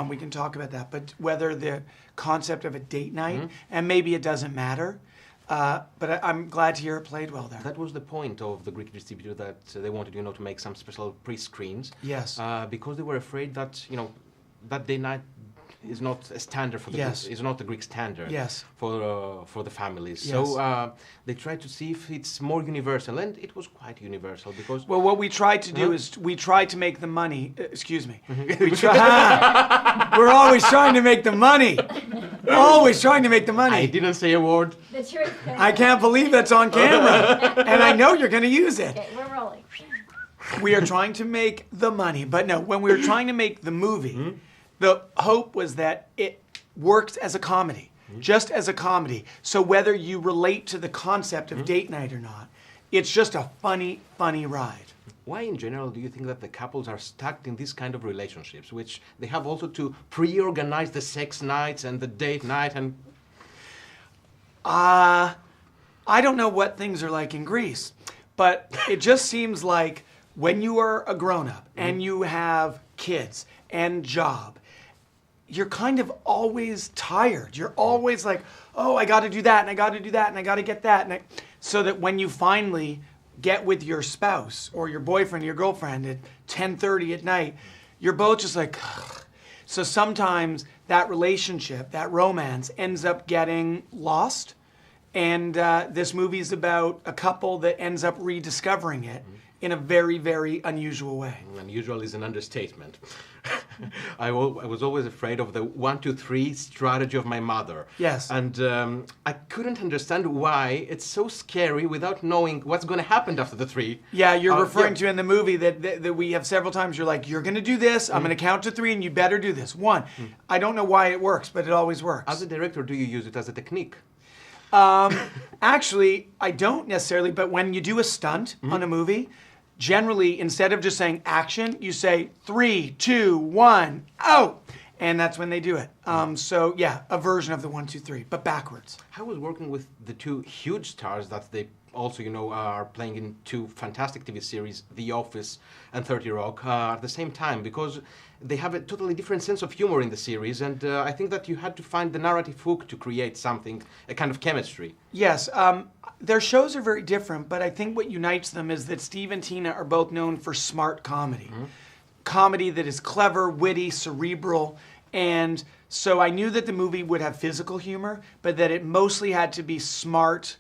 We can talk about that. But whether the concept of a date night, and maybe it doesn't matter, but I'm glad to hear it played well there. That was the point of the Greek distributor, that they wanted, to make some special pre-screens. Yes. Because they were afraid that, that day night is not a standard for the Yes. is not the Greek standard Yes. for the families. Yes. So they tried to see if it's more universal, and it was quite universal because. Well, what we tried to do is we tried to make the money. Excuse me. We're always trying to make the money. Always trying to make the money. I didn't say a word. The truth. I can't believe that's on camera, and I know you're going to use it. Okay, we're rolling. We are trying to make the money, but no. When we were trying to make the movie, the hope was that it works as a comedy, just as a comedy. So whether you relate to the concept of date night or not, it's just a funny, funny ride. Why, in general, do you think that the couples are stuck in these kind of relationships, which they have also to pre-organize the sex nights and the date night and... I don't know what things are like in Greece, but it just seems like when you are a grown-up and you have kids and job, you're kind of always tired. You're always like, oh, I got to do that, and I got to do that, and I got to get that. So that when you finally get with your spouse or your boyfriend or your girlfriend at 10:30 at night, you're both just like, ugh. So sometimes that relationship, that romance ends up getting lost. And this movie is about a couple that ends up rediscovering it in a very, very unusual way. Unusual is an understatement. I was always afraid of the 1, 2, 3 strategy of my mother. Yes. And I couldn't understand why it's so scary without knowing what's going to happen after the 3. Yeah, you're referring to in the movie that we have several times. You're like, you're going to do this. I'm going to count to 3, and you better do this. 1. I don't know why it works, but it always works. As a director, do you use it as a technique? Actually, I don't necessarily, but when you do a stunt on a movie, generally, instead of just saying action, you say 3, 2, 1, oh! And that's when they do it. So, yeah, a version of the 1, 2, 3, but backwards. How was working with the 2 huge stars that they also, are playing in 2 fantastic TV series, The Office and 30 Rock, at the same time? Because they have a totally different sense of humor in the series, and I think that you had to find the narrative hook to create something, a kind of chemistry. Yes, their shows are very different, but I think what unites them is that Steve and Tina are both known for smart comedy. Comedy that is clever, witty, cerebral, and so I knew that the movie would have physical humor, but that it mostly had to be smart,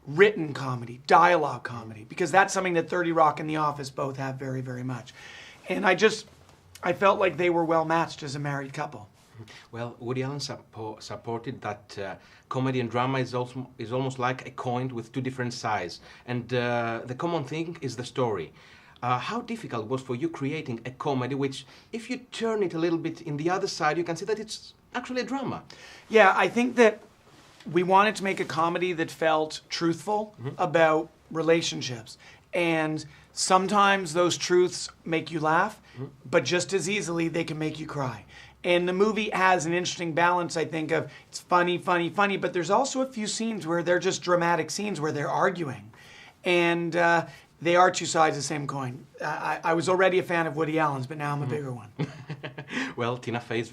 written comedy, dialogue comedy, because that's something that 30 Rock and The Office both have very, very much. And I felt like they were well matched as a married couple. Well, Woody Allen supported that comedy and drama is almost like a coin with 2 different sides, and the common thing is the story. How difficult was for you creating a comedy which, if you turn it a little bit in the other side, you can see that it's actually a drama? Yeah, I think that we wanted to make a comedy that felt truthful about relationships. And sometimes those truths make you laugh, but just as easily they can make you cry. And the movie has an interesting balance, I think, of it's funny, funny, funny, but there's also a few scenes where they're just dramatic scenes where they're arguing. And they are 2 sides of the same coin. I was already a fan of Woody Allen's, but now I'm a bigger one. Well, Tina Fey is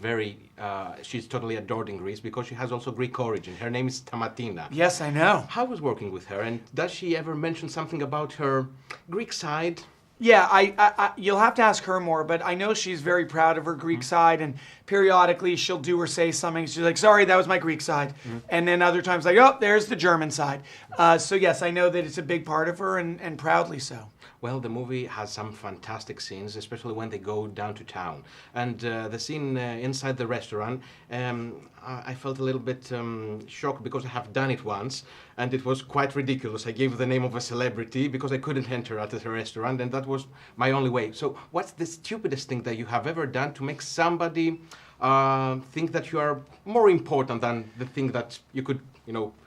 she's totally adored in Greece because she has also Greek origin. Her name is Stamatina. Yes, I know. How was working with her, and does she ever mention something about her Greek side? Yeah, you'll have to ask her more, but I know she's very proud of her Greek side, and periodically she'll do or say something. She's like, sorry, that was my Greek side. And then other times like, oh, there's the German side. So yes, I know that it's a big part of her, and proudly so. Well, the movie has some fantastic scenes, especially when they go down to town. And the scene inside the restaurant, I felt a little bit shocked because I have done it once, and it was quite ridiculous. I gave the name of a celebrity because I couldn't enter at the restaurant, and that was my only way. So what's the stupidest thing that you have ever done to make somebody think that you are more important than the thing that you could,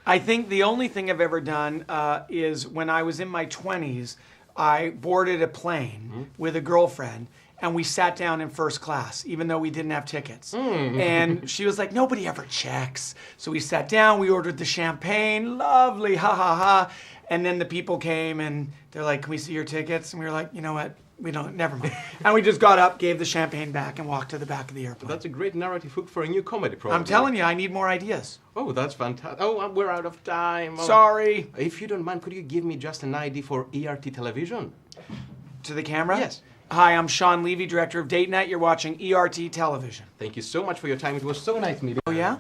I think the only thing I've ever done is when I was in my 20s, I boarded a plane with a girlfriend, and we sat down in first class, even though we didn't have tickets. And she was like, nobody ever checks. So we sat down, we ordered the champagne, lovely, ha ha ha. And then the people came and they're like, can we see your tickets? And we were like, you know what, We don't, never mind. And we just got up, gave the champagne back, and walked to the back of the airplane. That's a great narrative hook for a new comedy program. I'm telling you, I need more ideas. Oh, that's fantastic. Oh, we're out of time. Oh. Sorry. If you don't mind, could you give me just an ID for ERT Television? To the camera? Yes. Hi, I'm Sean Levy, director of Date Night. You're watching ERT Television. Thank you so much for your time. It was so nice meeting you. Oh, yeah?